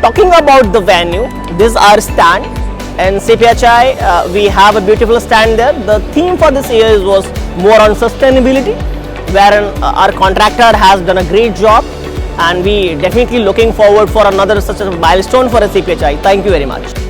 talking about the venue, this is our stand. And CPHI, we have a beautiful stand there. The theme for this year was more on sustainability, wherein our contractor has done a great job, and we definitely looking forward for another such a milestone for a CPHI. Thank you very much.